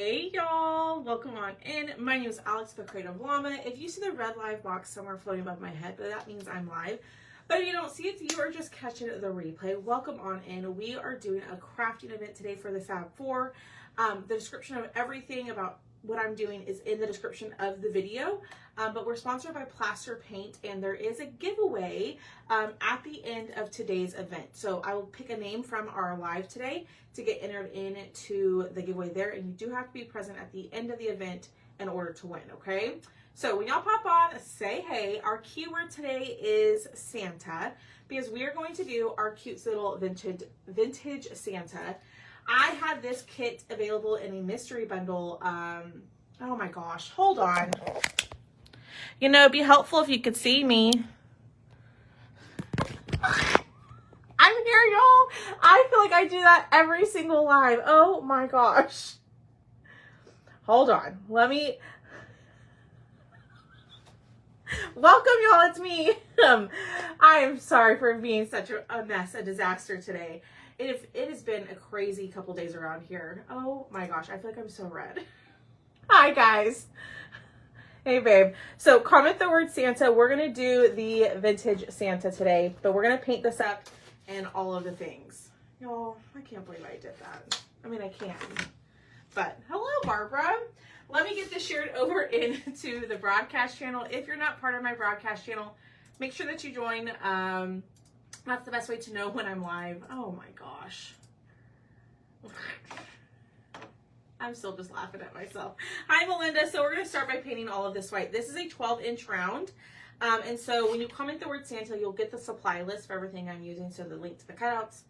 Hey y'all, welcome on in. My name is Alex, the Creative Llama. If you see the red live box somewhere floating above my head, that means I'm live. But if you don't see it, you are just catching the replay. Welcome on in. We are doing a crafting event today for the Fab4. The description of everything about what I'm doing is in the description of the video. But we're sponsored by Plaster Paint, and there is a giveaway at the end of today's event. So I will pick a name from our live today to get entered into the giveaway there, and you do have to be present at the end of the event in order to win, okay? So when y'all pop on, say hey. Our keyword today is Santa, because we are going to do our cute little vintage Santa. I had this kit available in a mystery bundle. Oh my gosh, hold on. You know, it'd be helpful if you could see me. I'm here, y'all. I feel like I do that every single live. Oh my gosh. Hold on. Let me. Welcome, y'all. It's me. I am sorry for being such a mess, a disaster today. It has been a crazy couple days around here. Oh my gosh. I feel like I'm so red. Hi, guys. Hey, babe. So comment the word Santa. We're going to do the vintage Santa today, but we're going to paint this up and all of the things. Y'all, I can't believe I did that. I mean, I can. But hello, Barbara. Let me get this shared over into the broadcast channel. If you're not part of my broadcast channel, make sure that you join. That's the best way to know when I'm live. Oh my gosh. I'm still just laughing at myself. Hi, Melinda. So we're going to start by painting all of this white. This is a 12-inch round. And so when you comment the word Santa, you'll get the supply list for everything I'm using. So the link to the cutouts,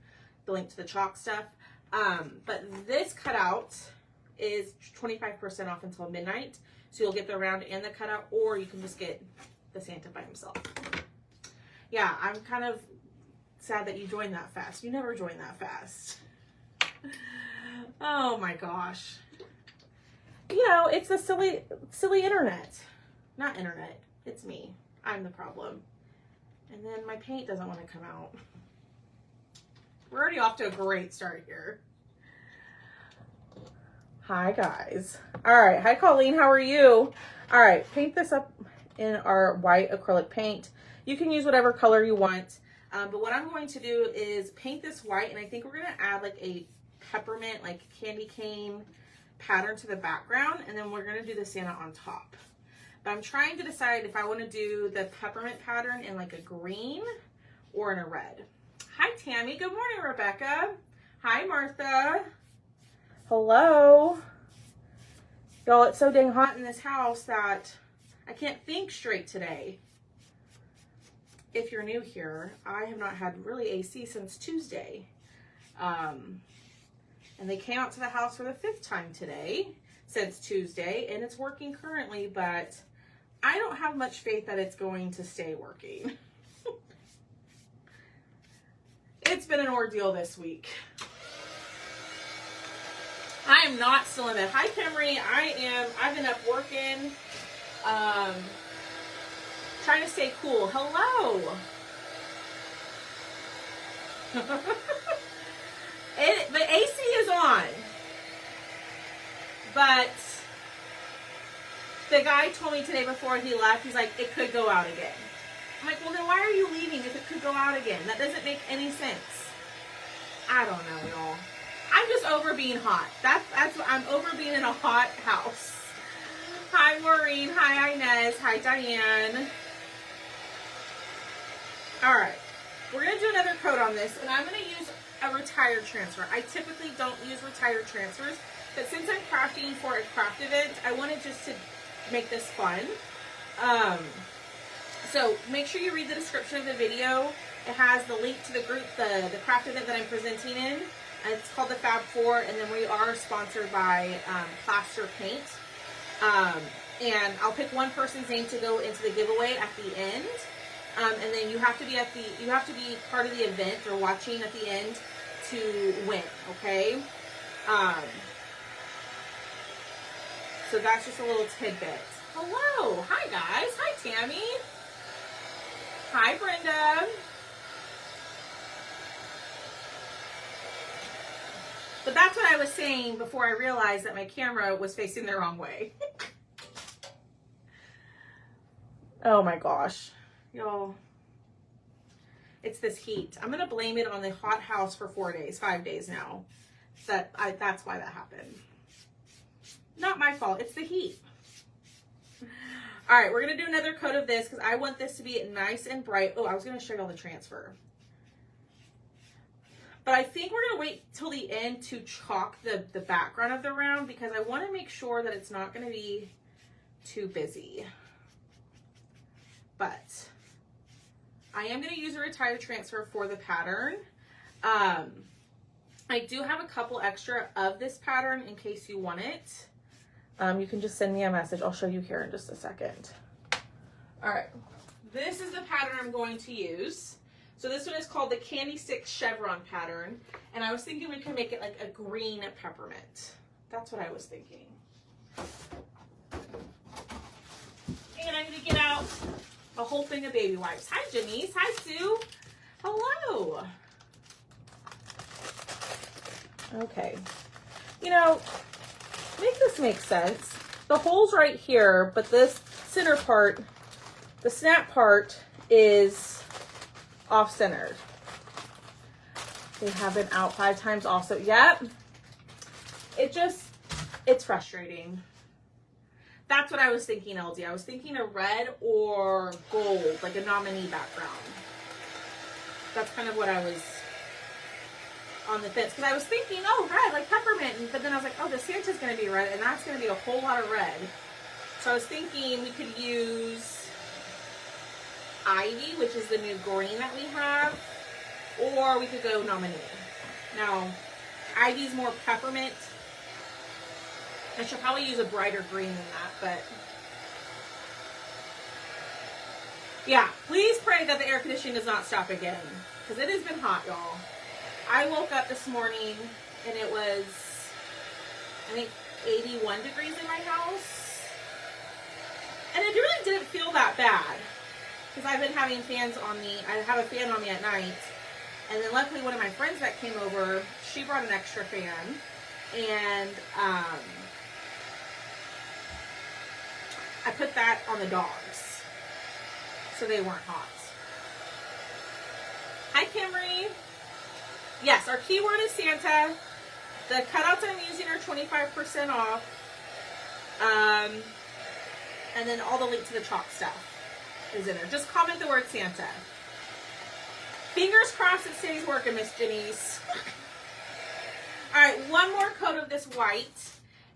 the link to the chalk stuff. But this cutout is 25% off until midnight. So you'll get the round and the cutout, or you can just get the Santa by himself. Yeah, I'm kind of sad that you joined that fast. You never join that fast. Oh my gosh. You know, it's the silly internet. Not internet. It's me. I'm the problem. And then my paint doesn't want to come out. We're already off to a great start here. Hi, guys. All right. Hi, Colleen. How are you? All right. Paint this up in our white acrylic paint. You can use whatever color you want. But what I'm going to do is paint this white, and I think we're going to add like a peppermint, like candy cane pattern to the background, and then we're going to do the Santa on top. But I'm trying to decide if I want to do the peppermint pattern in like a green or in a red. Hi, Tammy. Good morning, Rebecca. Hi, Martha. Hello. Y'all, it's so dang hot in this house that I can't think straight today. If you're new here, I have not had really AC since Tuesday. And they came out to the house for the 5th time today since Tuesday, and it's working currently, but I don't have much faith that it's going to stay working. It's been an ordeal this week. I am not still in bed. Hi, Kimeri. I've been up working, trying to stay cool. Hello. The AC is on, but the guy told me today before he left, he's like, it could go out again. I'm like, well, then why are you leaving if it could go out again? That doesn't make any sense. I don't know, y'all. I'm just over being hot. I'm over being in a hot house. Hi, Maureen. Hi, Inez. Hi, Diane. All right. We're going to do another coat on this, and I'm going to use a retired transfer. I typically don't use retired transfers, but since I'm crafting for a craft event, I wanted just to make this fun. So make sure you read the description of the video. It has the link to the group, the craft event that I'm presenting in. It's called the Fab4, and then we are sponsored by Plaster Paint. And I'll pick one person's name to go into the giveaway at the end. And then you have to be part of the event or watching at the end to win, okay? So that's just a little tidbit. Hello. Hi, guys. Hi, Tammy. Hi, Brenda. But that's what I was saying before I realized that my camera was facing the wrong way. Oh my gosh, y'all. It's this heat. I'm going to blame it on the hot house for 5 days now. That's why that happened. Not my fault. It's the heat. All right, we're going to do another coat of this because I want this to be nice and bright. Oh, I was going to show you all the transfer. But I think we're going to wait till the end to chalk the background of the round because I want to make sure that it's not going to be too busy. But I am going to use a retire transfer for the pattern. I do have a couple extra of this pattern in case you want it. You can just send me a message. I'll show you here in just a second. All right, this is the pattern I'm going to use. So this one is called the Candy Stick Chevron pattern. And I was thinking we could make it like a green peppermint. That's what I was thinking. And I need to get out a whole thing of baby wipes. Hi, Janice. Hi, Sue. Hello. Okay. You know, make this make sense. The hole's right here, but this center part, the snap part, is off-centered. They have been out 5 times also. Yep. It's frustrating. That's what I was thinking, LD. I was thinking a red or gold, like a nominee background. That's kind of what I was on the fence. Because I was thinking, oh, red, like peppermint. But then I was like, oh, the Santa's going to be red, and that's going to be a whole lot of red. So I was thinking we could use Ivy, which is the new green that we have, or we could go nominee. Now, Ivy's more peppermint. I should probably use a brighter green than that, but yeah, please pray that the air conditioning does not stop again, because it has been hot, y'all. I woke up this morning and it was, I think, 81 degrees in my house, and it really didn't feel that bad. Because I've been having fans on me. I have a fan on me at night. And then luckily one of my friends that came over, she brought an extra fan. And I put that on the dogs. So they weren't hot. Hi, Kimeri. Yes, our keyword is Santa. The cutouts I'm using are 25% off. And then all the link to the chalk stuff is in there. Just comment the word Santa. Fingers crossed it stays working, Miss Janice. All right, one more coat of this white,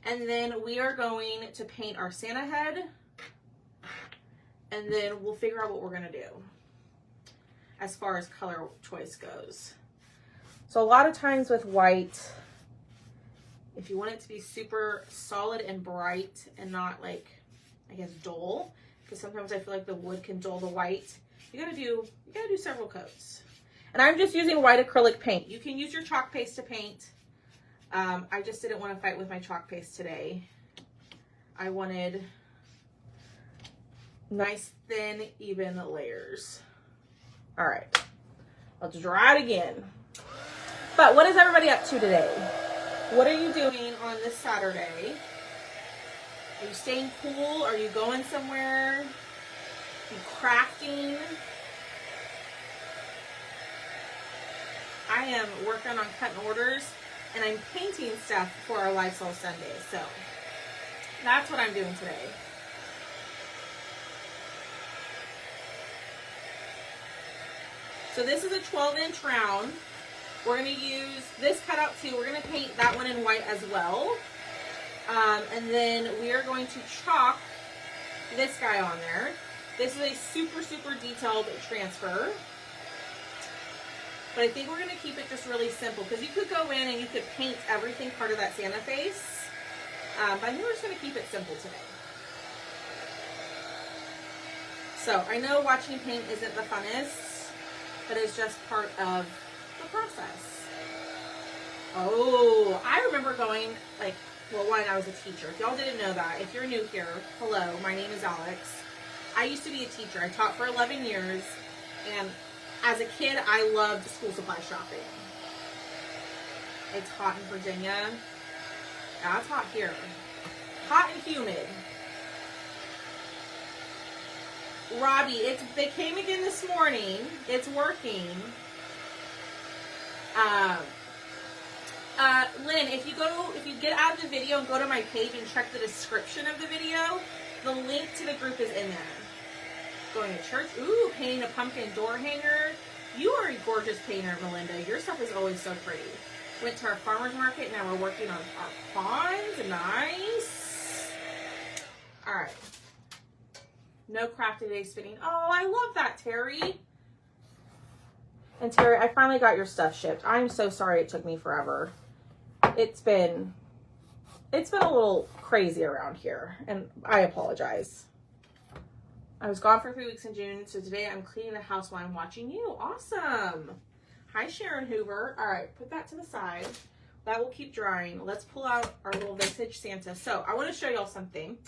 and then we are going to paint our Santa head, and then we'll figure out what we're gonna do as far as color choice goes. So a lot of times with white, if you want it to be super solid and bright and not like, I guess, dull, because sometimes I feel like the wood can dull the white. You gotta do several coats. And I'm just using white acrylic paint. You can use your chalk paste to paint. I just didn't want to fight with my chalk paste today. I wanted nice, thin, even layers. All right, let's dry it again. But what is everybody up to today? What are you doing on this Saturday? Are you staying cool? Are you going somewhere? Are you crafting? I am working on cutting orders, and I'm painting stuff for our Live Sale Sunday. So that's what I'm doing today. So this is a 12-inch round. We're going to use this cutout too. We're going to paint that one in white as well. And then we are going to chalk this guy on there. This is a super, super detailed transfer. But I think we're going to keep it just really simple, because you could go in and you could paint everything part of that Santa face. But I think we're just going to keep it simple today. So I know watching paint isn't the funnest, but it's just part of the process. Oh, I remember going, like, well, one, I was a teacher. If y'all didn't know that, if you're new here, hello, my name is Alex. I used to be a teacher. I taught for 11 years, and as a kid, I loved school supply shopping. It's hot in Virginia. Yeah, it's hot here. Hot and humid. Robbie, they came again this morning. It's working. Lynn, if you get out of the video and go to my page and check the description of the video, the link to the group is in there. Going to church. Ooh, painting a pumpkin door hanger. You are a gorgeous painter, Melinda. Your stuff is always so pretty. Went to our farmer's market. Now we're working on our ponds. Nice. All right. No crafty day spinning. Oh, I love that, Terry. And Terry, I finally got your stuff shipped. I'm so sorry it took me forever. It's been a little crazy around here, and I apologize. I was gone for 3 weeks in June, so today I'm cleaning the house while I'm watching you. Awesome. Hi, Sharon Hoover. All right, put that to the side. That will keep drying. Let's pull out our little vintage Santa. So I want to show y'all something.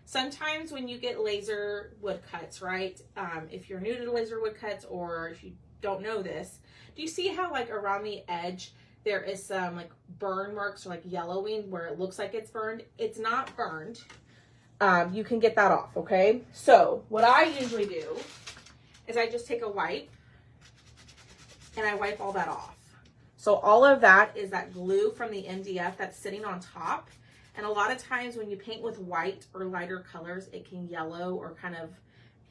Sometimes when you get laser woodcuts, right? If you're new to laser woodcuts, or if you don't know this, do you see how like around the edge there is some like burn marks or like yellowing where it looks like it's burned? It's not burned. You can get that off, okay? So what I usually do is I just take a wipe and I wipe all that off. So all of that is that glue from the MDF that's sitting on top. And a lot of times when you paint with white or lighter colors, it can yellow or kind of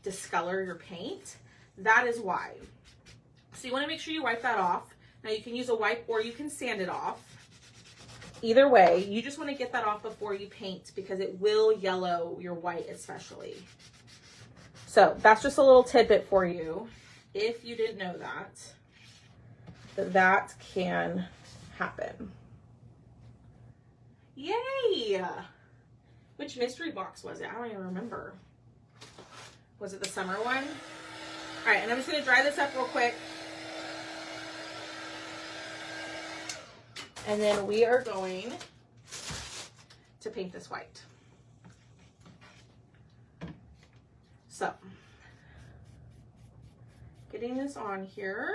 discolor your paint. That is why. So you want to make sure you wipe that off. Now you can use a wipe or you can sand it off. Either way, you just want to get that off before you paint because it will yellow your white especially. So that's just a little tidbit for you. If you didn't know that can happen. Yay! Which mystery box was it? I don't even remember. Was it the summer one? All right, and I'm just going to dry this up real quick. And then we are going to paint this white. So, getting this on here.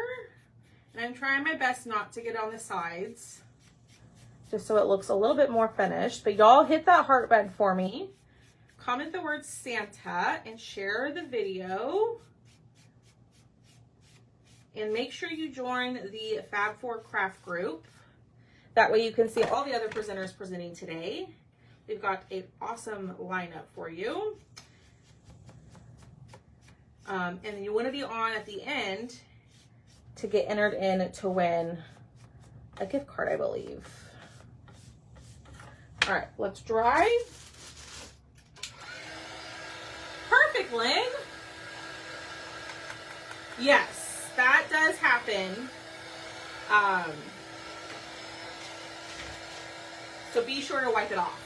And I'm trying my best not to get on the sides, just so it looks a little bit more finished. But y'all hit that heart button for me. Comment the word Santa and share the video. And make sure you join the Fab4 craft group. That way you can see all the other presenters presenting today. We've got an awesome lineup for you. And you want to be on at the end to get entered in to win a gift card, I believe. All right, let's dry. Perfect, Lynn. Yes, that does happen. So be sure to wipe it off.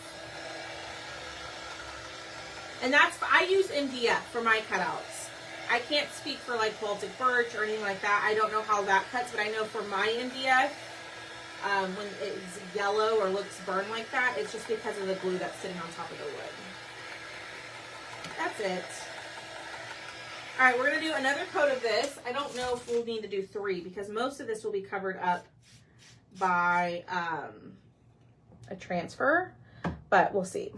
And I use MDF for my cutouts. I can't speak for like Baltic birch or anything like that. I don't know how that cuts, but I know for my MDF, when it's yellow or looks burned like that, it's just because of the glue that's sitting on top of the wood. That's it. All right, we're gonna do another coat of this. I don't know if we'll need to do 3 because most of this will be covered up by a transfer, but we'll see.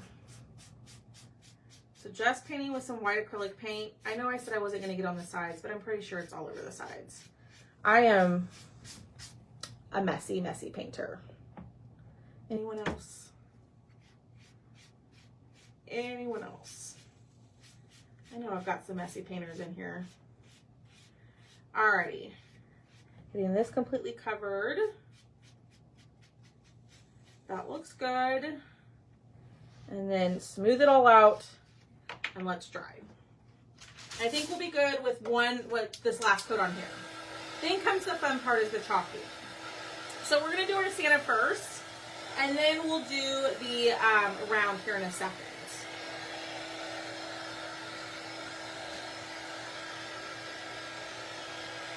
So just painting with some white acrylic paint. I know I said I wasn't going to get on the sides, but I'm pretty sure it's all over the sides. I am a messy, messy painter. Anyone else? Anyone else? I know I've got some messy painters in here. Alrighty. Getting this completely covered. That looks good. And then smooth it all out and let's dry. I think we'll be good with this last coat on here. Then comes the fun part, is the chalking. So we're gonna do our Santa first, and then we'll do the round here in a second.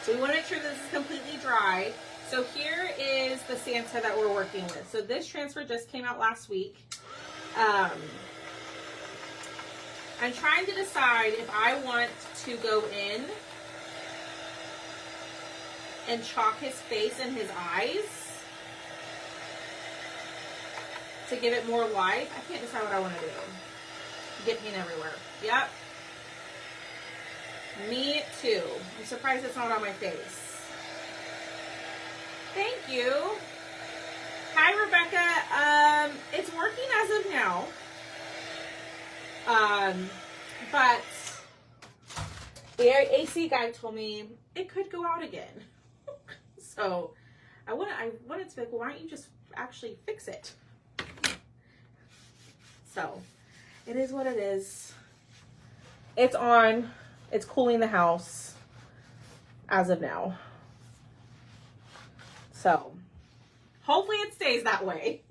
So we want to make sure this is completely dry. So here is the Santa that we're working with. So this transfer just came out last week. I'm trying to decide if I want to go in and chalk his face and his eyes, to give it more life. I can't decide what I want to do. Get paint everywhere. Yep. Me too. I'm surprised it's not on my face. Thank you. Hi, Rebecca. It's working as of now. But the AC guy told me it could go out again. So I wanted to be like, well, why don't you just actually fix it? So it is what it is. It's on. It's cooling the house as of now. So hopefully it stays that way.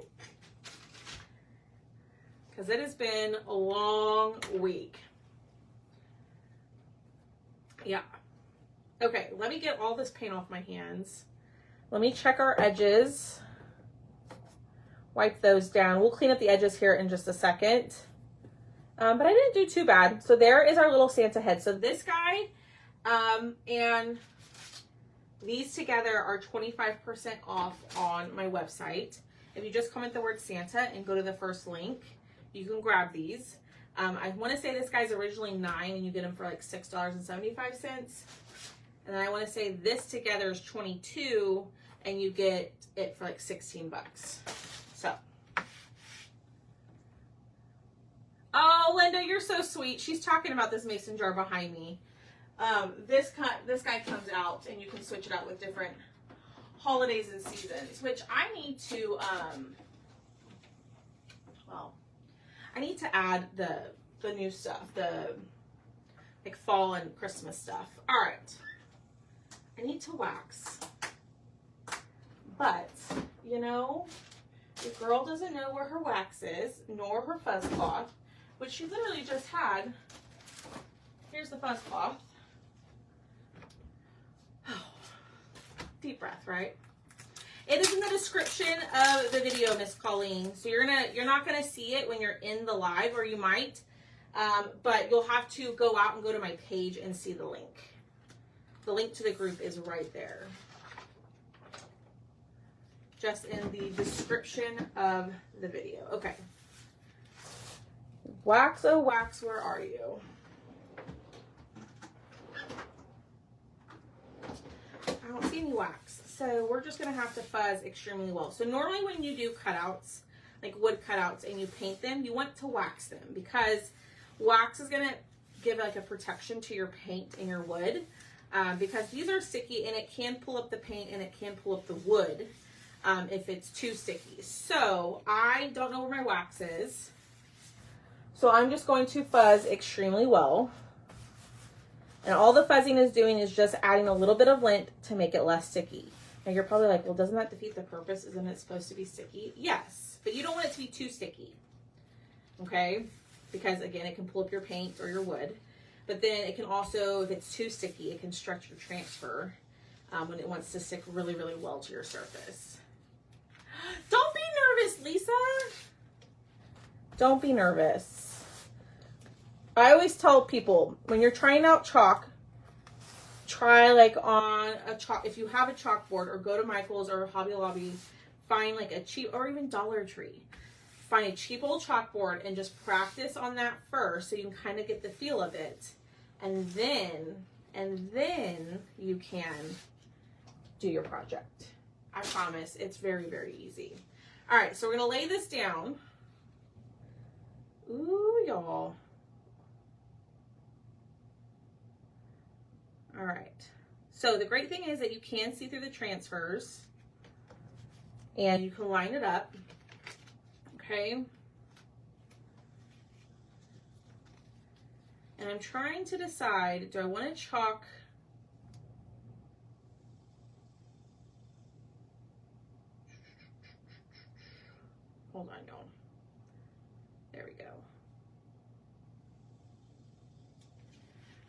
Because it has been a long week. Yeah. Okay, let me get all this paint off my hands. Let me check our edges. Wipe those down. We'll clean up the edges here in just a second. But I didn't do too bad. So there is our little Santa head. So this guy and these together are 25% off on my website. If you just comment the word Santa and go to the first link, you can grab these. I want to say this guy's originally $9 and you get them for like $6.75. And then I want to say this together is $22 and you get it for like 16 bucks. So. Oh, Linda, you're so sweet. She's talking about this mason jar behind me. This guy comes out and you can switch it out with different holidays and seasons, which I need to, I need to add the new stuff, the like fall and Christmas stuff. All right. I need to wax, but you know, the girl doesn't know where her wax is, nor her fuzz cloth, which she literally just had. Here's the fuzz cloth. Deep breath, right? It is in the description of the video, Miss Colleen. So you're not gonna see it when you're in the live, or you might, but you'll have to go out and go to my page and see the link. The link to the group is right there. Just in the description of the video. Okay. Wax, oh wax, where are you? I don't see any wax. So we're just gonna have to fuzz extremely well. So normally when you do cutouts, like wood cutouts, and you paint them, you want to wax them because wax is gonna give like a protection to your paint and your wood. Because these are sticky and it can pull up the paint and it can pull up the wood if it's too sticky. So I don't know where my wax is. So I'm just going to fuzz extremely well. And all the fuzzing is doing is just adding a little bit of lint to make it less sticky. Now you're probably like, well, doesn't that defeat the purpose? Isn't it supposed to be sticky? Yes, but you don't want it to be too sticky. Okay? Because again, it can pull up your paint or your wood. But then it can also, if it's too sticky, it can stretch your transfer when it wants to stick really, really well to your surface. Don't be nervous, Lisa. Don't be nervous. I always tell people, when you're trying out chalk, try like on a chalk, if you have a chalkboard, or go to Michael's or Hobby Lobby, find like a cheap, or even Dollar Tree. Find a cheap old chalkboard and just practice on that first so you can kind of get the feel of it. And then you can do your project. I promise it's very, very easy. All right, so we're gonna lay this down. Ooh, y'all. All right, so the great thing is that you can see through the transfers and you can line it up. Okay. And I'm trying to decide, do I want to chalk? Hold on, y'all. There we go.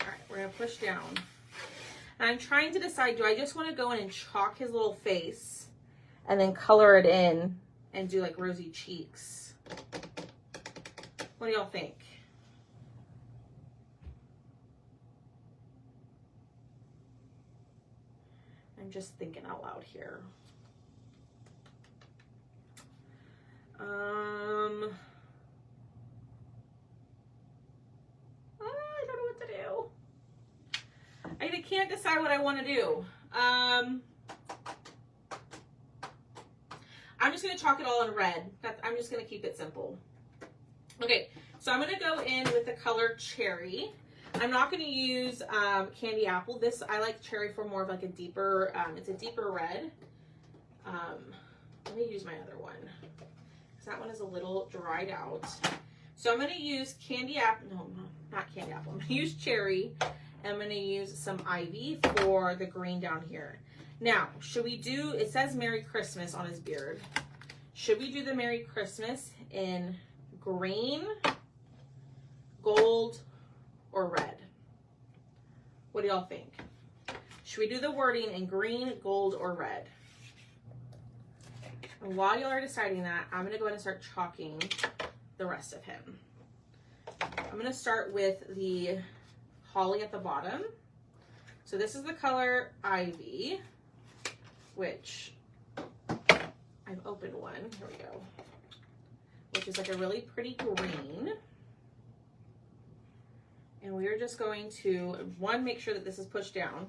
All right, we're going to push down. And I'm trying to decide, do I just want to go in and chalk his little face and then color it in and do like rosy cheeks? What do y'all think? I'm just thinking out loud here. I don't know what to do. I can't decide what I want to do. I'm just going to chalk it all in red. I'm just going to keep it simple. Okay, so I'm going to go in with the color Cherry. I'm not going to use Candy Apple. This, I like Cherry for more of like a deeper, it's a deeper red. Let me use my other one, because that one is a little dried out. So I'm going to use Candy Apple, no, not Candy Apple. I'm going to use Cherry. I'm going to use some Ivy for the green down here. Now, should we do, it says Merry Christmas on his beard. Should we do the Merry Christmas in green, gold, or red? What do y'all think? Should we do the wording in green, gold, or red? And while y'all are deciding that, I'm going to go ahead and start chalking the rest of him. I'm going to start with the holly at the bottom. So this is the color Ivy, which I've opened one. Here we go. Which is like a really pretty green. And we are just going to, one, make sure that this is pushed down.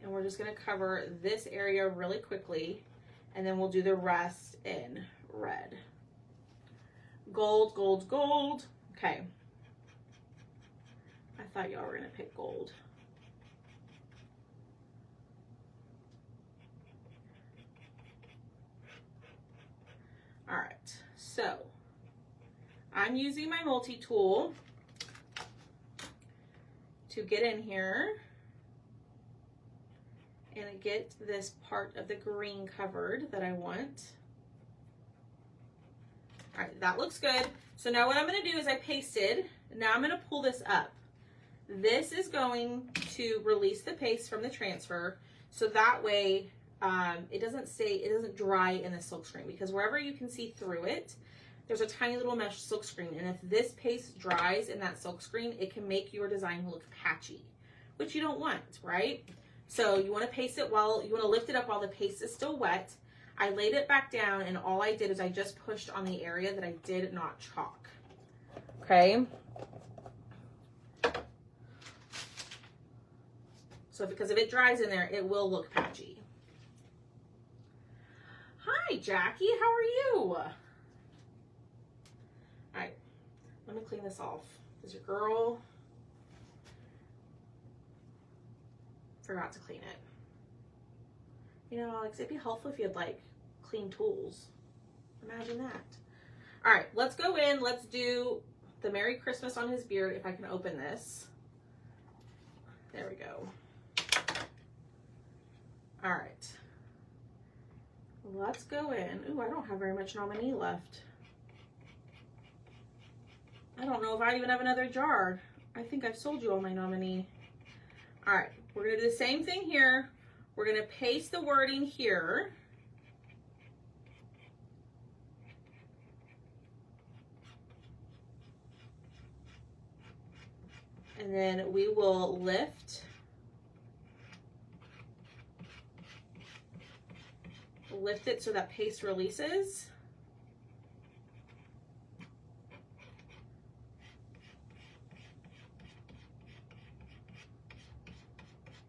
And we're just going to cover this area really quickly. And then we'll do the rest in red. Gold, gold, gold. Okay. I thought y'all were going to pick gold. All right, so I'm using my multi-tool to get in here and get this part of the green covered that I want. All right, that looks good. So now what I'm going to do is I pasted. Now I'm going to pull this up. This is going to release the paste from the transfer, so that way it doesn't dry in the silk screen, because wherever you can see through it, there's a tiny little mesh silk screen, and if this paste dries in that silk screen, it can make your design look patchy, which you don't want, right? So you want to paste it while, you want to lift it up while the paste is still wet. I laid it back down, and all I did is I just pushed on the area that I did not chalk. Okay. So because if it dries in there, it will look patchy. Hi, Jackie, how are you? All right, let me clean this off. Because your girl forgot to clean it. You know, Alex, it'd be helpful if you had like clean tools. Imagine that. All right, let's go in. Let's do the Merry Christmas on his beard, if I can open this. There we go. All right. Let's go in. Ooh, I don't have very much nominee left. I don't know if I even have another jar. I think I've sold you all my nominee. All right, we're gonna do the same thing here. We're gonna paste the wording here. And then we will lift it so that paste releases.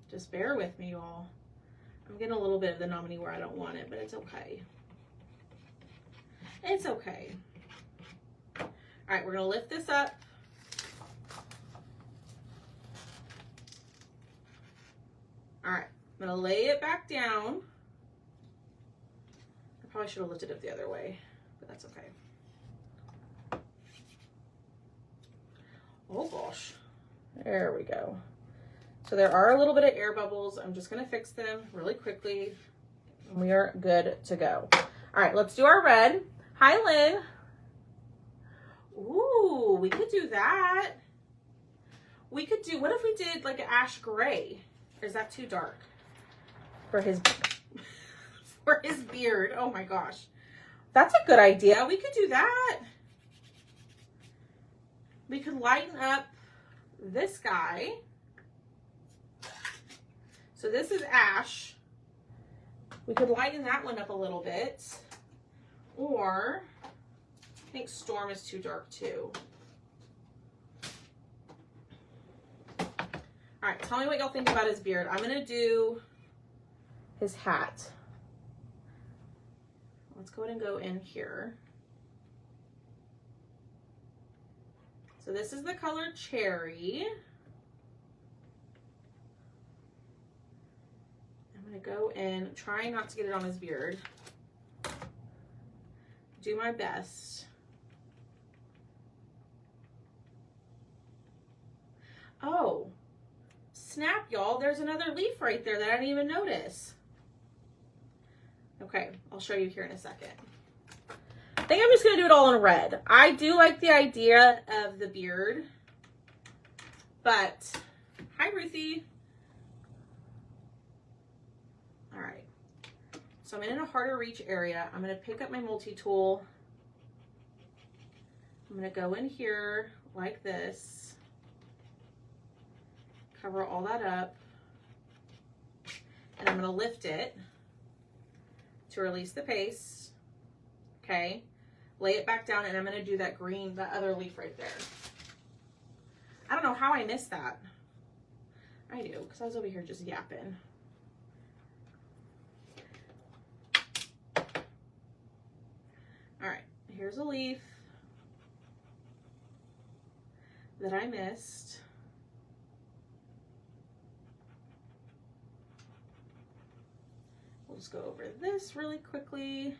Just bear with me, y'all. I'm getting a little bit of the nominee where I don't want it, but it's okay. It's okay. All right, we're gonna lift this up. All right, I'm gonna lay it back down. I probably should have lifted it the other way, but that's okay. Oh gosh, there we go. So there are a little bit of air bubbles. I'm just gonna fix them really quickly. We are good to go. All right, let's do our red. Hi, Lynne. Ooh, we could do that. We could do, what if we did like an ash gray? Or is that too dark for his beard? Oh my gosh. That's a good idea. We could do that. We could lighten up this guy. So this is ash. We could lighten that one up a little bit. Or think Storm is too dark too. All right, tell me what y'all think about his beard. I'm gonna do his hat. Let's go ahead and go in here. So this is the color Cherry. I'm gonna go in, try not to get it on his beard. Do my best. Oh, snap, y'all. There's another leaf right there that I didn't even notice. Okay, I'll show you here in a second. I think I'm just going to do it all in red. I do like the idea of the beard, but hi, Ruthie. All right, so I'm in a harder reach area. I'm going to pick up my multi-tool. I'm going to go in here like this, cover all that up, and I'm going to lift it to release the paste. Okay, lay it back down, and I'm going to do that green, that other leaf right there. I don't know how I missed that. I do, because I was over here just yapping. All right, here's a leaf that I missed. We'll just go over this really quickly.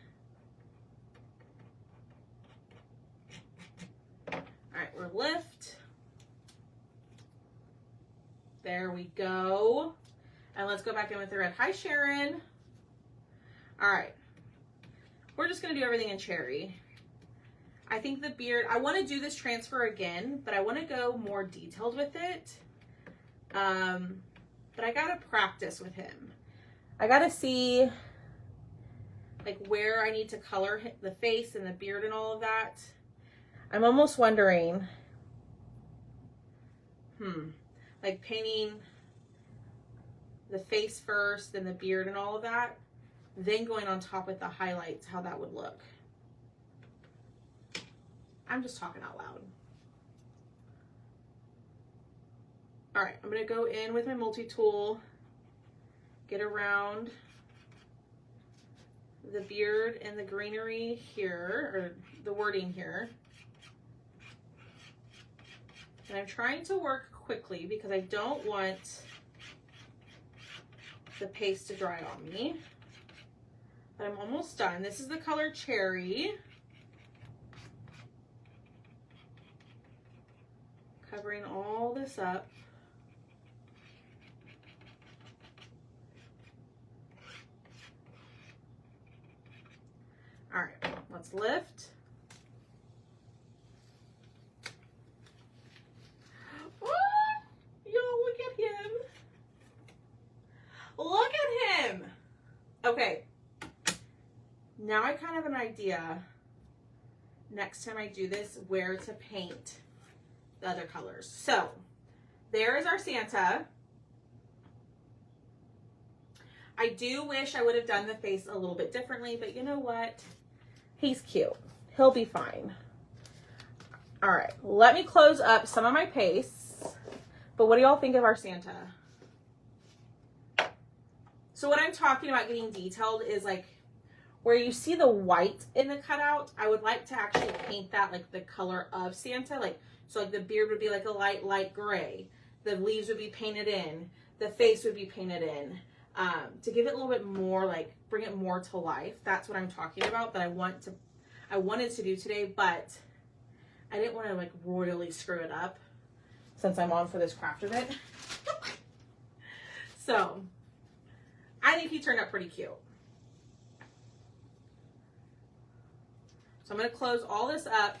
All right, we're lift. There we go. And let's go back in with the red. Hi, Sharon. All right. We're just gonna do everything in Cherry. I think the beard, I wanna do this transfer again, but I wanna go more detailed with it. But I gotta practice with him. I gotta see like where I need to color the face and the beard and all of that. I'm almost wondering, like painting the face first, then the beard and all of that, then going on top with the highlights, how that would look. I'm just talking out loud. All right, I'm gonna go in with my multi-tool, get around the beard and the greenery here, or the wording here. And I'm trying to work quickly because I don't want the paste to dry on me. But I'm almost done. This is the color Cherry. Covering all this up. All right, let's lift. Y'all, look at him. Look at him. Okay. Now I kind of have an idea next time I do this where to paint the other colors. So there is our Santa. I do wish I would have done the face a little bit differently, but you know what? He's cute. He'll be fine. All right, let me close up some of my pastes. But what do y'all think of our Santa? So what I'm talking about getting detailed is like where you see the white in the cutout, I would like to actually paint that like the color of Santa. Like, so like the beard would be like a light gray. The leaves would be painted in. The face would be painted in. To give it a little bit more, like bring it more to life. That's what I'm talking about that I wanted to do today, but I didn't want to like royally screw it up since I'm on for this craft event. So I think he turned out pretty cute. So I'm going to close all this up,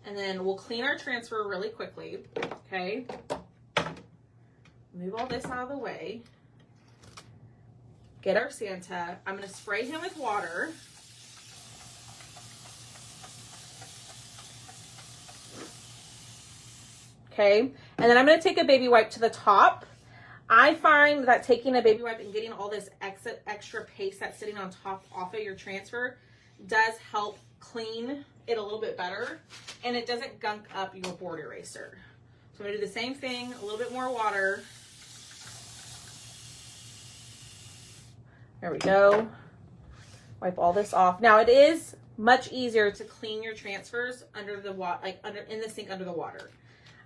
and then we'll clean our transfer really quickly. Okay. Move all this out of the way. Get our Santa. I'm going to spray him with water. Okay. And then I'm going to take a baby wipe to the top. I find that taking a baby wipe and getting all this extra paste that's sitting on top off of your transfer does help clean it a little bit better, and it doesn't gunk up your board eraser. So I'm gonna do the same thing, a little bit more water. There we go. Wipe all this off. Now it is much easier to clean your transfers under the water, like in the sink under the water.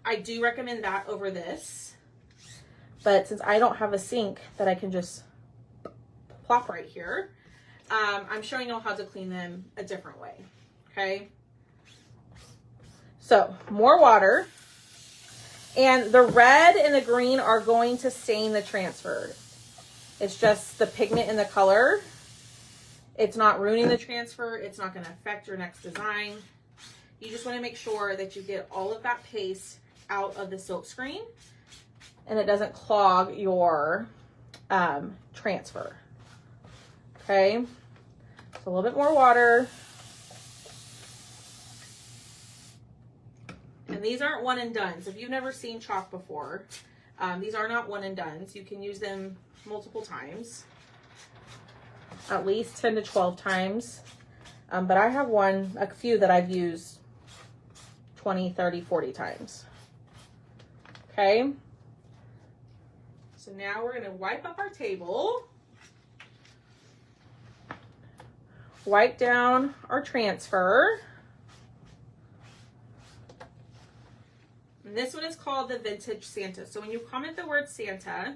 I do recommend that over this, but since I don't have a sink that I can just plop right here, I'm showing you how to clean them a different way. Okay. So more water, and the red and the green are going to stain the transfer. It's just the pigment in the color. It's not ruining the transfer. It's not going to affect your next design. You just want to make sure that you get all of that paste out of the silk screen and it doesn't clog your transfer. Okay, so a little bit more water. And these aren't one and dones. If you've never seen chalk before, these are not one and dones. You can use them multiple times. At least 10 to 12 times. But I have a few that I've used 20, 30, 40 times. Okay. So now we're going to wipe up our table. Wipe down our transfer. And this one is called the Vintage Santa. So when you comment the word Santa,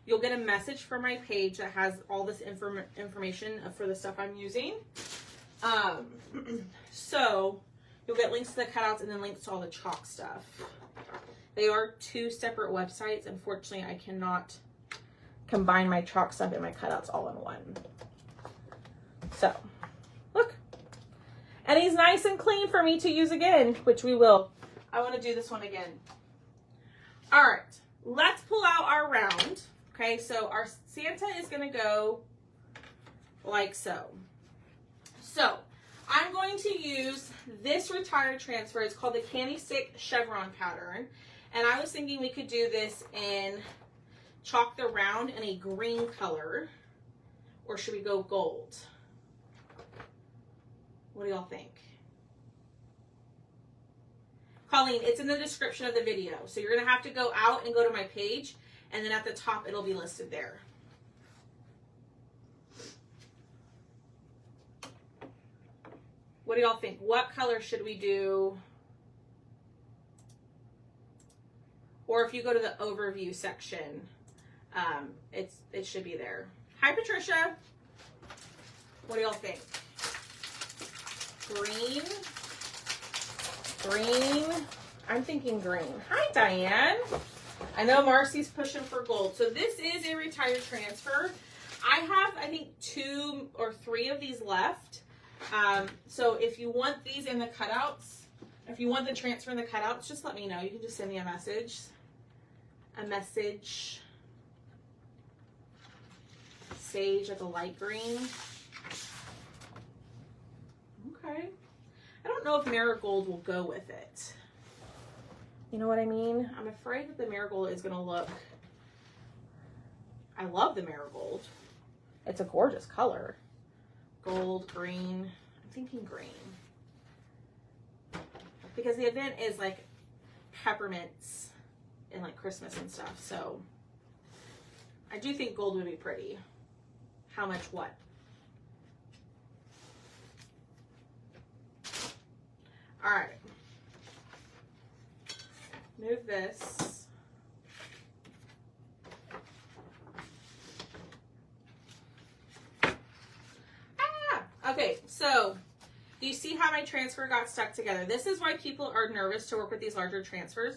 you'll get a message from my page that has all this information for the stuff I'm using. So you'll get links to the cutouts and then links to all the chalk stuff. They are two separate websites. Unfortunately, I cannot combine my chalk stuff and my cutouts all in one. So, look. And he's nice and clean for me to use again, which we will. I want to do this one again. All right, let's pull out our round. Okay, so our Santa is going to go like so. So I'm going to use this retired transfer. It's called the Candy Stick Chevron pattern. And I was thinking we could do this in chalk the round in a green color. Or should we go gold? What do y'all think? Colleen, it's in the description of the video. So you're going to have to go out and go to my page. And then at the top, it'll be listed there. What do y'all think? What color should we do? Or if you go to the overview section, it should be there. Hi, Patricia. What do y'all think? Green. Green. I'm thinking green. Hi, Diane. I know Marcy's pushing for gold. So this is a retired transfer. I have, I think, 2 or 3 of these left. So if you want these in the cutouts, if you want the transfer in the cutouts, just let me know. You can just send me a message. Sage at the light green. Okay. I don't know if marigold will go with it. You know what I mean? I'm afraid that the marigold is going to look... I love the marigold. It's a gorgeous color. Gold, green. I'm thinking green. Because the event is like peppermints and like Christmas and stuff. So I do think gold would be pretty. How much what? All right. Move this. Okay, so do you see how my transfer got stuck together? This is why people are nervous to work with these larger transfers.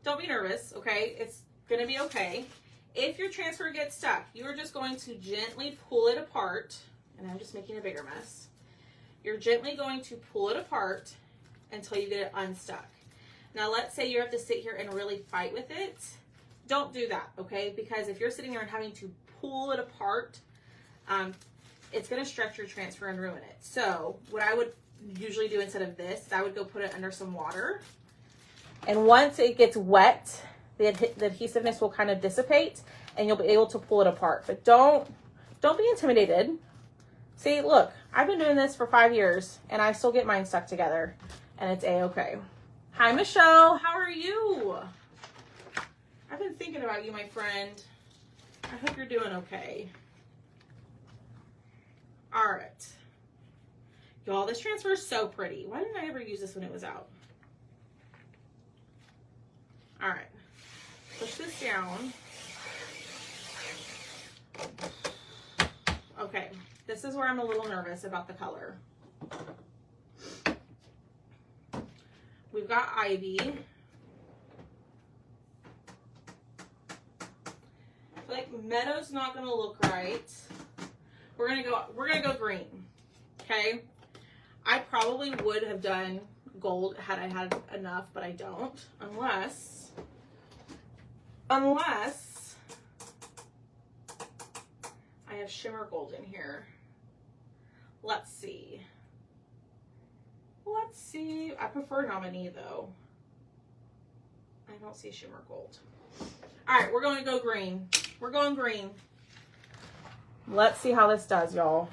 Don't be nervous, okay? It's gonna be okay. If your transfer gets stuck, you are just going to gently pull it apart, and I'm just making a bigger mess. You're gently going to pull it apart until you get it unstuck. Now, let's say you have to sit here and really fight with it. Don't do that, okay? Because if you're sitting there and having to pull it apart, it's going to stretch your transfer and ruin it. So what I would usually do instead of this, I would go put it under some water. And once it gets wet, the adhesiveness will kind of dissipate and you'll be able to pull it apart. But don't be intimidated. See, look, I've been doing this for 5 years and I still get mine stuck together and it's a-okay. Hi, Michelle. How are you? I've been thinking about you, my friend. I hope you're doing okay. All right. Y'all, this transfer is so pretty. Why didn't I ever use this when it was out? All right. Push this down. Okay. This is where I'm a little nervous about the color. We've got Ivy. I feel like Meadow's not gonna look right. We're gonna go green. Okay. I probably would have done gold had I had enough, but I don't. Unless I have shimmer gold in here. Let's see. Let's see. I prefer nominee though. I don't see shimmer gold. All right, we're going to go green. We're going green. Let's see how this does, y'all.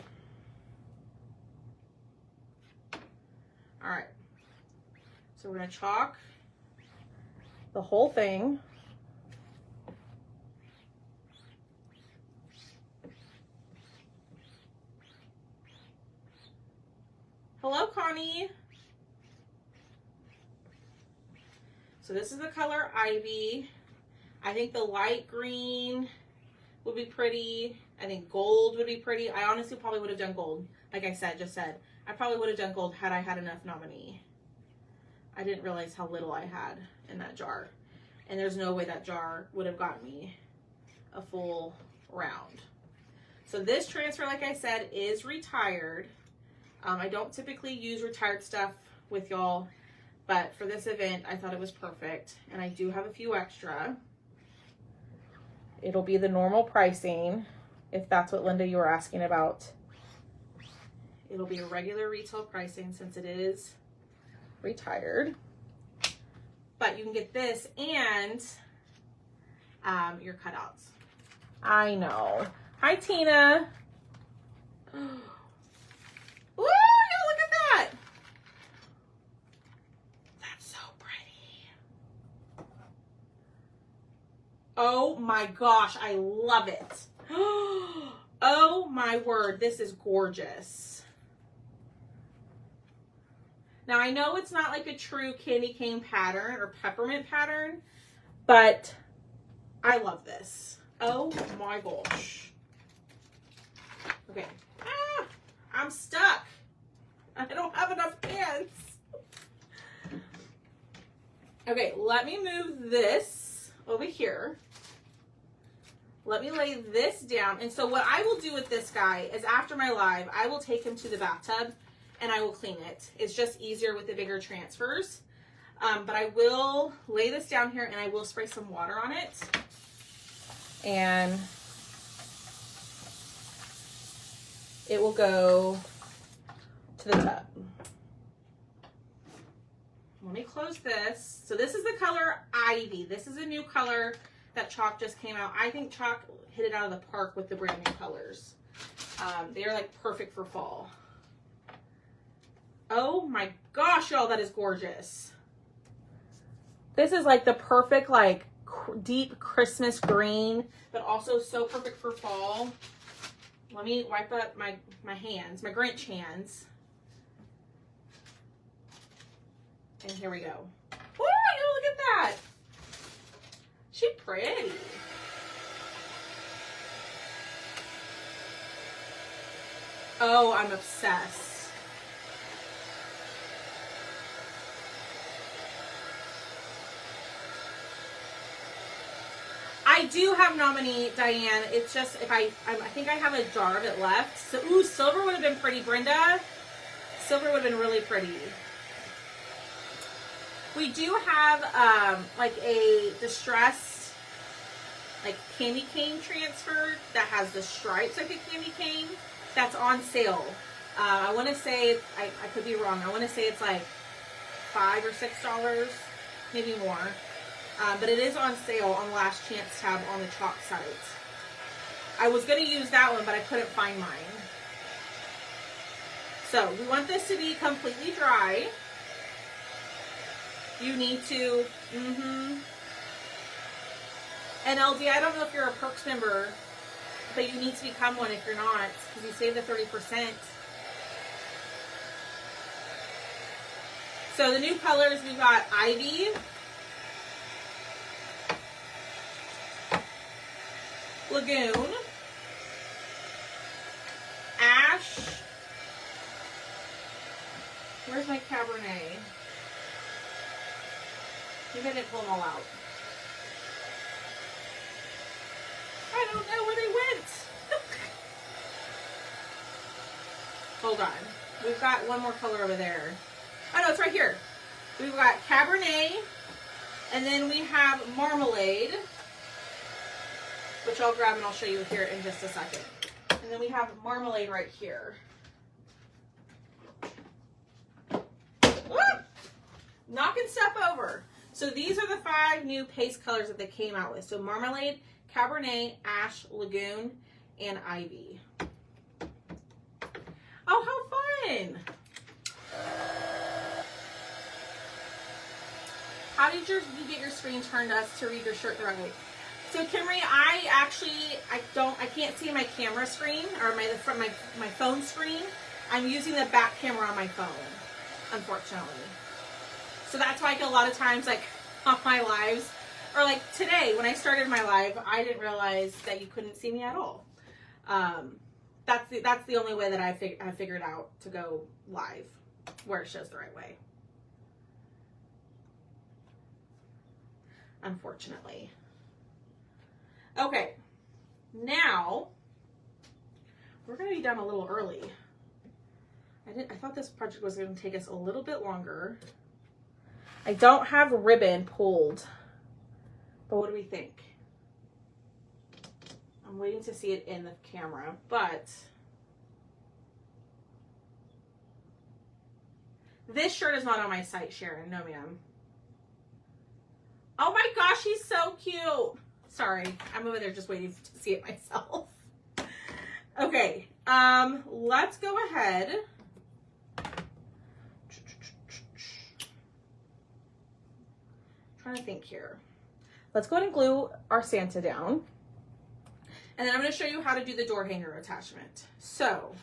All right. So we're going to chalk the whole thing. Hello, Connie. So this is the color Ivy. I think the light green would be pretty. I think gold would be pretty. I honestly probably would have done gold. Like I just said, I probably would have done gold had I had enough nominee. I didn't realize how little I had in that jar. And there's no way that jar would have gotten me a full round. So this transfer, like I said, is retired. I don't typically use retired stuff with y'all, but for this event, I thought it was perfect. And I do have a few extra. It'll be the normal pricing, if that's what, Linda, you were asking about. It'll be a regular retail pricing since it is retired. But you can get this and your cutouts. I know. Hi, Tina. Ooh, look at that. That's so pretty. Oh my gosh, I love it. Oh my word, this is gorgeous. Now I know it's not like a true candy cane pattern or peppermint pattern, but I love this. Oh my gosh. Okay. Ah, I'm stuck. I don't have enough hands. Okay, let me move this over here. Let me lay this down. And so what I will do with this guy is after my live, I will take him to the bathtub and I will clean it. It's just easier with the bigger transfers. But I will lay this down here and I will spray some water on it. And it will go to the tub. Let me close this. So this is the color Ivy. This is a new color that Chalk just came out. I think Chalk hit it out of the park with the brand new colors. They are like perfect for fall. Oh my gosh, y'all, that is gorgeous. This is like the perfect, like deep Christmas green, but also so perfect for fall. Let me wipe up my hands, my Grinch hands. And here we go. Woo, look at that. She's pretty. Oh, I'm obsessed. I do have nominee, Diane. It's just if I think I have a jar of it left. So, ooh, silver would have been pretty, Brenda. Silver would have been really pretty. We do have like a distressed like candy cane transfer that has the stripes like a candy cane that's on sale. I want to say, I could be wrong. I want to say it's like $5 or $6, maybe more. But it is on sale on the Last Chance tab on the Chalk site. I was going to use that one, but I couldn't find mine. So we want this to be completely dry. You need to, and LD, I don't know if you're a Perks member, but you need to become one if you're not, because you save the 30%. So the new colors, we've got Ivy, Lagoon, Ash, where's my Cabernet? Maybe I didn't pull them all out. I don't know where they went. Hold on. We've got one more color over there. Oh no, it's right here. We've got Cabernet, and then we have Marmalade, which I'll grab and I'll show you here in just a second. And then we have Marmalade right here. Ah! Knocking stuff over. So these are the 5 new paste colors that they came out with. So Marmalade, Cabernet, Ash, Lagoon, and Ivy. Oh, how fun! How did you get your screen turned up to read your shirt the right way? So Kimeri, I can't see my camera screen or my phone screen. I'm using the back camera on my phone, unfortunately. So that's why, like, a lot of times, like, on my lives, or like today when I started my live, I didn't realize that you couldn't see me at all. That's the only way that I figured out to go live, where it shows the right way. Unfortunately. Okay, now we're gonna be done a little early. I thought this project was gonna take us a little bit longer. I don't have ribbon pulled, but what do we think? I'm waiting to see it in the camera, but this shirt is not on my site, Sharon. No, ma'am. Oh my gosh, he's so cute. Sorry, I'm over there just waiting to see it myself. Okay, let's go ahead. Trying to think here. Let's go ahead and glue our Santa down. And then I'm going to show you how to do the door hanger attachment. So,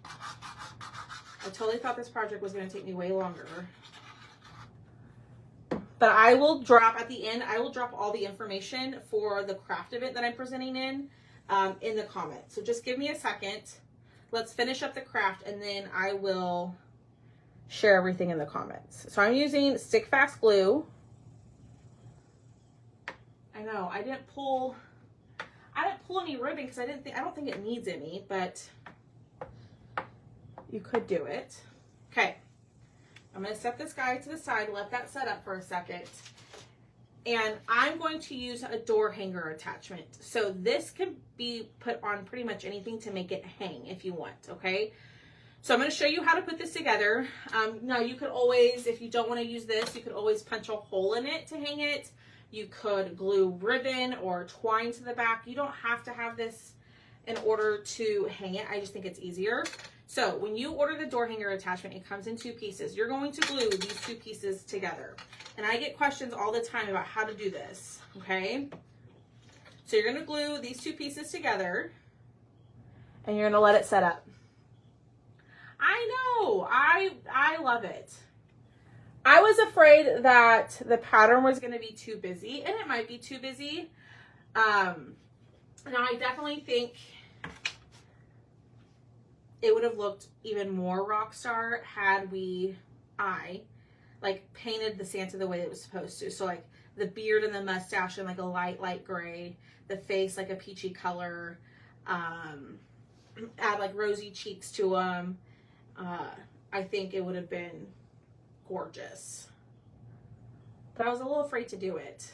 I totally thought this project was going to take me way longer. But I will drop, at the end, I will drop all the information for the craft event that I'm presenting in the comments. So just give me a second. Let's finish up the craft and then I will share everything in the comments. So I'm using stick fast glue. I know, I didn't pull any ribbon because I don't think it needs any, but you could do it. Okay. I'm going to set this guy to the side, let that set up for a second. And I'm going to use a door hanger attachment. So this can be put on pretty much anything to make it hang if you want, okay? So I'm going to show you how to put this together. Now you could always, if you don't want to use this, you could always punch a hole in it to hang it. You could glue ribbon or twine to the back. You don't have to have this in order to hang it. I just think it's easier. So when you order the door hanger attachment, it comes in 2 pieces. You're going to glue these 2 pieces together. And I get questions all the time about how to do this, okay? So you're going to glue these 2 pieces together and you're going to let it set up. I know, I love it. I was afraid that the pattern was going to be too busy, and it might be too busy. Now I definitely think it would have looked even more rock star had I like painted the Santa the way it was supposed to. So like the beard and the mustache in like a light gray, the face like a peachy color, add like rosy cheeks to them. I think it would have been gorgeous. But I was a little afraid to do it.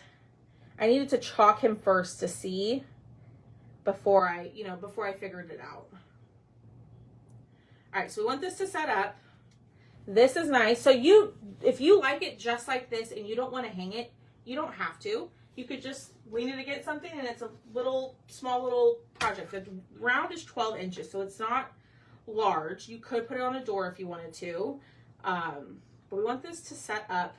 I needed to chalk him first to see before I figured it out. All right, so we want this to set up. This is nice. So if you like it just like this and you don't want to hang it, you don't have to. You could just lean it against something, and it's a small little project. The round is 12 inches, so it's not large. You could put it on a door if you wanted to. But we want this to set up,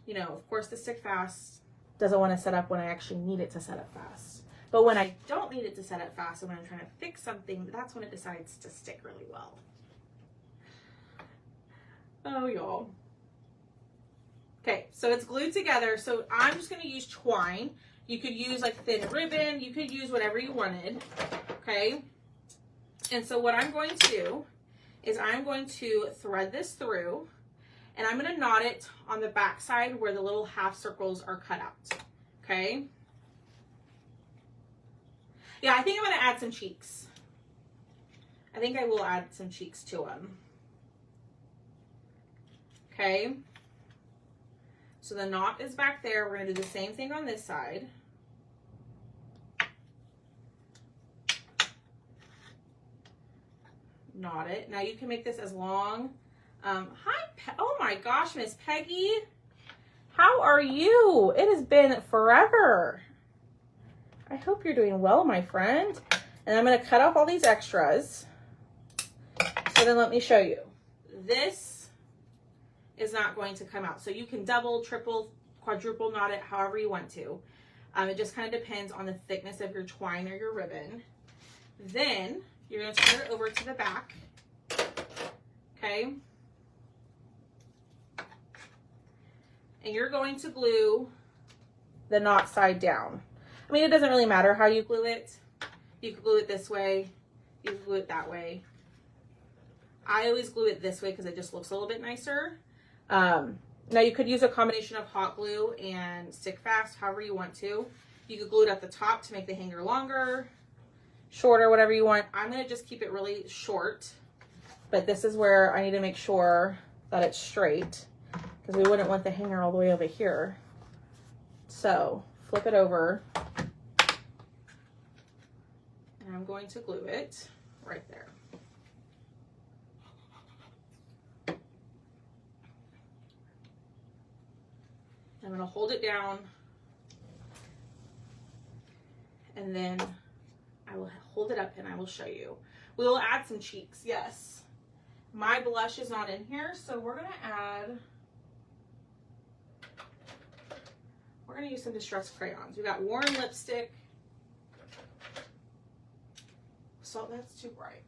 you know, of course the stick fast doesn't want to set up when I actually need it to set up fast. But when I don't need it to set up fast and when I'm trying to fix something, that's when it decides to stick really well. Oh, y'all. Okay, so it's glued together. So I'm just going to use twine. You could use like thin ribbon. You could use whatever you wanted. Okay. And so what I'm going to do is I'm going to thread this through and I'm going to knot it on the back side where the little half circles are cut out. Okay. Yeah, I think I'm going to add some cheeks. I think I will add some cheeks to them. Okay. So the knot is back there. We're going to do the same thing on this side. Knot it. Now you can make this as long. Hi, oh my gosh, Miss Peggy. How are you? It has been forever. I hope you're doing well, my friend. And I'm going to cut off all these extras. So then let me show you. This is not going to come out. So you can double, triple, quadruple knot it however you want to. It just kind of depends on the thickness of your twine or your ribbon. Then you're going to turn it over to the back. Okay. And you're going to glue the knot side down. I mean, it doesn't really matter how you glue it. You can glue it this way. You can glue it that way. I always glue it this way because it just looks a little bit nicer. Now you could use a combination of hot glue and stick fast, however you want to. You could glue it at the top to make the hanger longer, shorter, whatever you want. I'm going to just keep it really short, but this is where I need to make sure that it's straight because we wouldn't want the hanger all the way over here. So flip it over and I'm going to glue it right there. I'm going to hold it down and then I will hold it up and I will show you. We will add some cheeks, yes. My blush is not in here, so we're going to use some distressed crayons. We got Warm lipstick. So that's too bright.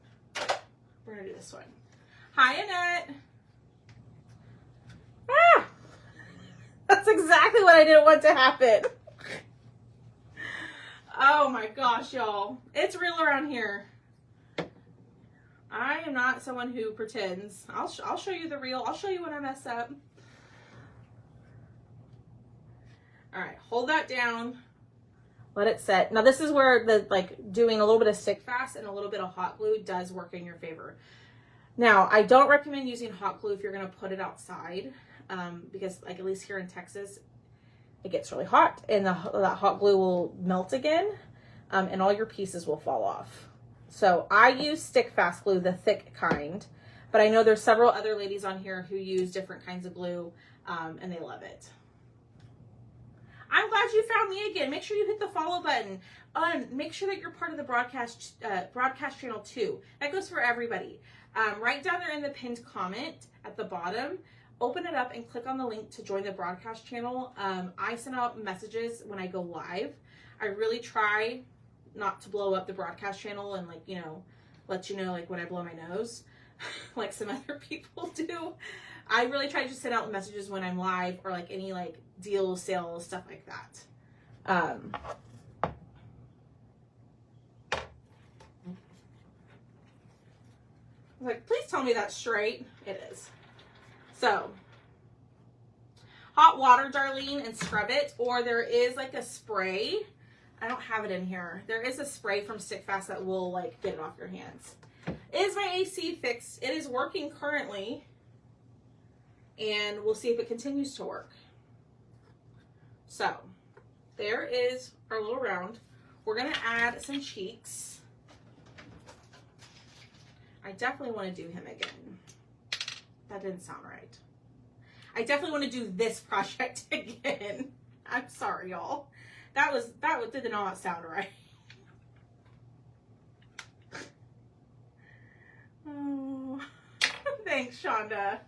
We're going to do this one. Hi, Annette. Ah! That's exactly what I didn't want to happen. Oh my gosh, y'all. It's real around here. I am not someone who pretends. I'll show you the real. I'll show you when I mess up. All right, hold that down. Let it set. Now this is where the doing a little bit of stick fast and a little bit of hot glue does work in your favor. Now, I don't recommend using hot glue if you're going to put it outside because at least here in Texas, it gets really hot and that hot glue will melt again and all your pieces will fall off. So I use stick fast glue, the thick kind, but I know there's several other ladies on here who use different kinds of glue and they love it. I'm glad you found me again. Make sure you hit the follow button. Make sure that you're part of the broadcast channel too. That goes for everybody. Right down there in the pinned comment at the bottom, open it up and click on the link to join the broadcast channel. I send out messages when I go live. I really try not to blow up the broadcast channel and let you know when I blow my nose like some other people do. I really try to just send out messages when I'm live or any deals, sales, stuff like that. Please tell me that's straight. It is. So, hot water, Darlene, and scrub it. Or there is a spray. I don't have it in here. There is a spray from Stick Fast that will get it off your hands. Is my AC fixed? It is working currently. And we'll see if it continues to work. So, there is our little round. We're going to add some cheeks. I definitely want to do him again. That didn't sound right. I definitely want to do this project again. I'm sorry, y'all. That did not sound right. Oh, thanks, Shonda.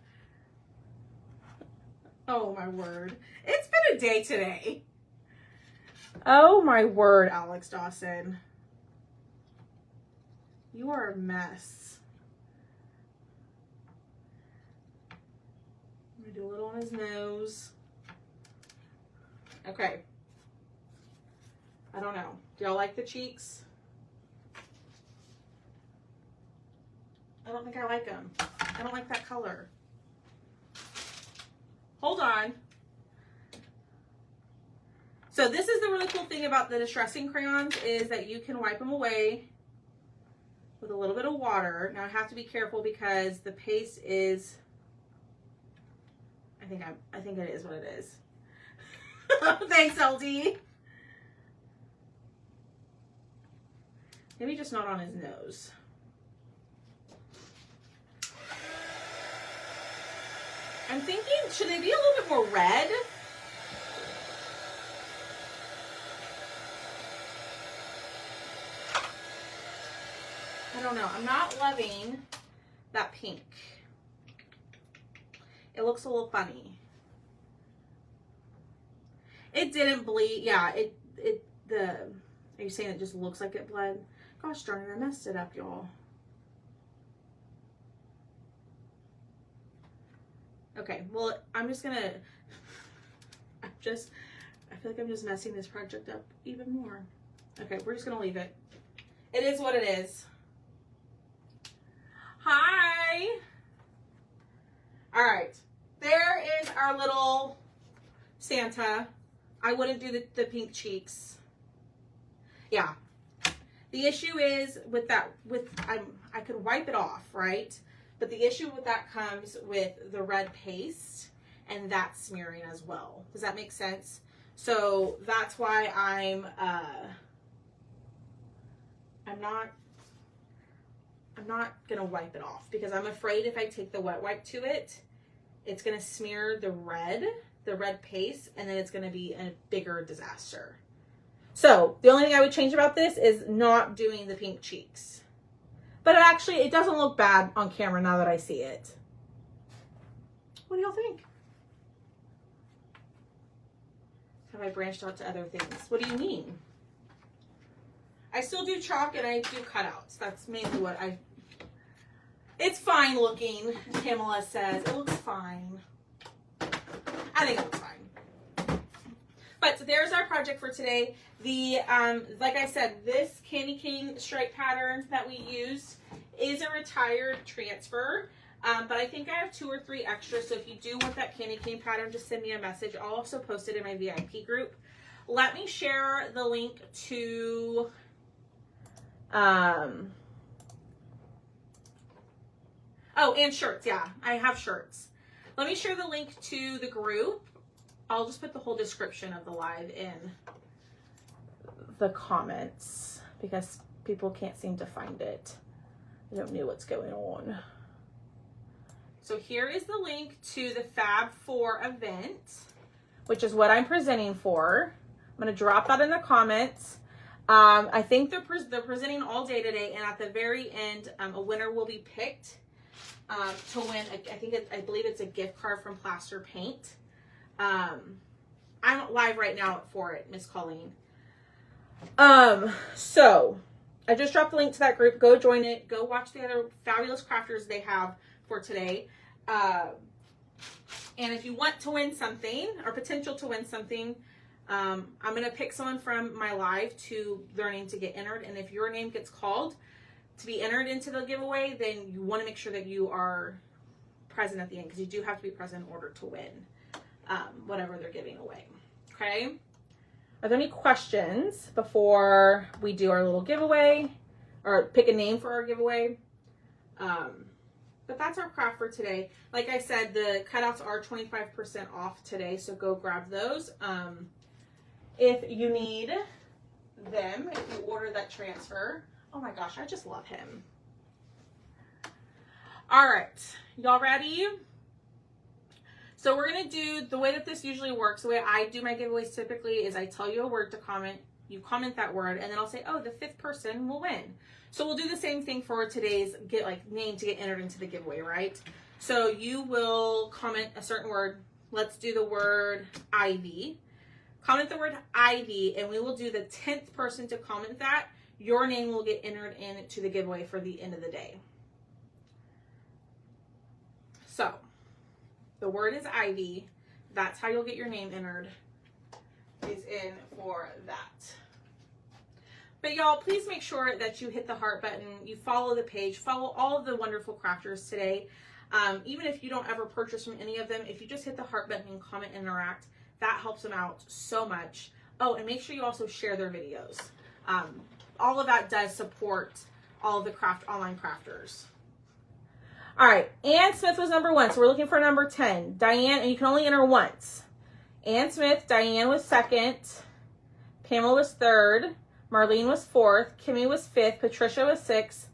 Oh my word. It's been a day today. Oh my word, Alex Dawson. You are a mess. I'm gonna do a little on his nose. Okay. I don't know. Do y'all like the cheeks? I don't think I like them. I don't like that color. Hold on. So this is the really cool thing about the distressing crayons is that you can wipe them away with a little bit of water. Now I have to be careful because the paste is, I think it is what it is. Thanks, LD. Maybe just not on his nose. I'm thinking, should they be a little bit more red? I don't know. I'm not loving that pink. It looks a little funny. It didn't bleed. Yeah, are you saying it just looks like it bled? Gosh darn it, I messed it up, y'all. Okay, well, I'm just gonna, I feel like I'm just messing this project up even more. Okay, we're just gonna leave it. It is what it is. Hi. All right, there is our little Santa. I wouldn't do the pink cheeks. Yeah. The issue is with that, I could wipe it off, right? But the issue with that comes with the red paste and that smearing as well. Does that make sense? So that's why I'm not gonna wipe it off because I'm afraid if I take the wet wipe to it, it's gonna smear the red paste, and then it's gonna be a bigger disaster. So the only thing I would change about this is not doing the pink cheeks. But it doesn't look bad on camera now that I see it. What do y'all think? Have I branched out to other things? What do you mean? I still do chalk and I do cutouts. That's mainly what it's fine looking, Pamela says. It looks fine. I think it looks fine. But there's our project for today. The, like I said, this candy cane stripe pattern that we used is a retired transfer. But I think I have 2 or 3 extras. So if you do want that candy cane pattern, just send me a message. I'll also post it in my VIP group. Let me share the link to, oh, and shirts. Yeah, I have shirts. Let me share the link to the group. I'll just put the whole description of the live in the comments because people can't seem to find it. I don't know what's going on. So here is the link to the Fab4 event, which is what I'm presenting for. I'm going to drop that in the comments. I think they're presenting all day today, and at the very end, a winner will be picked to win. I believe it's a gift card from Plaster Paint. I'm live right now for it, Miss Colleen. So I just dropped the link to that group. Go join it. Go watch the other fabulous crafters they have for today. And if you want to win something or potential to win something, I'm going to pick someone from my live to their name to get entered. And if your name gets called to be entered into the giveaway, then you want to make sure that you are present at the end because you do have to be present in order to win whatever they're giving away. Okay. Are there any questions before we do our little giveaway or pick a name for our giveaway? But that's our craft for today. Like I said, the cutouts are 25% off today, so go grab those. If you need them, if you order that transfer. Oh my gosh, I just love him. All right, y'all ready? So we're gonna do, the way that this usually works, the way I do my giveaways typically is I tell you a word to comment You comment that word, and then I'll say, oh, the 5th person will win. So we'll do the same thing for today's name to get entered into the giveaway, right? So you will comment a certain word. Let's do the word ivy. Comment the word ivy, and we will do the 10th person to comment that. Your name will get entered into the giveaway for the end of the day. So the word is ivy. That's how you'll get your name entered, is in for that. But y'all, please make sure that you hit the heart button, you follow the page, follow all of the wonderful crafters today. Even if you don't ever purchase from any of them, if you just hit the heart button and comment and interact, that helps them out so much. Oh, and make sure you also share their videos. All of that does support all of the online crafters. All right, Ann Smith was number 1, so we're looking for number 10. Diane, and you can only enter once. Ann Smith, Diane was 2nd, Pamela was 3rd, Marlene was 4th, Kimmy was 5th, Patricia was 6th,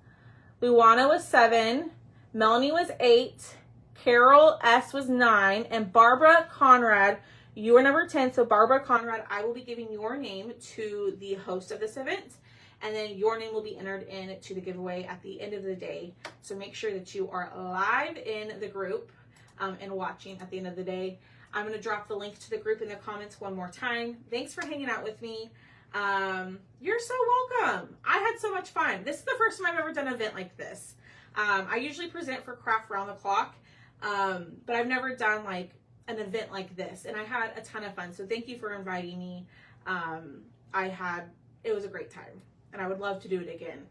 Luana was 7, Melanie was 8, Carol S was 9, and Barbara Conrad, you are number 10. So Barbara Conrad, I will be giving your name to the host of this event, and then your name will be entered into the giveaway at the end of the day. So make sure that you are live in the group and watching at the end of the day. I'm going to drop the link to the group in the comments one more time. Thanks for hanging out with me. You're so welcome. I had so much fun. This is the first time I've ever done an event like this. I usually present for Craft Round the Clock, but I've never done like an event like this, and I had a ton of fun. So thank you for inviting me. It was a great time, and I would love to do it again.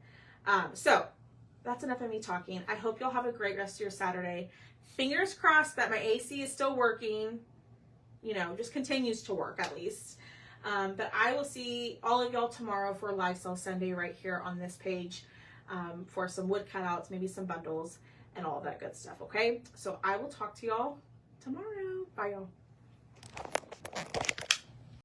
So that's enough of me talking. I hope you'll have a great rest of your Saturday. Fingers crossed that my AC is still working, just continues to work at least. But I will see all of y'all tomorrow for Live Sale Sunday right here on this page, for some wood cutouts, maybe some bundles, and all of that good stuff, okay? So I will talk to y'all tomorrow. Bye, y'all.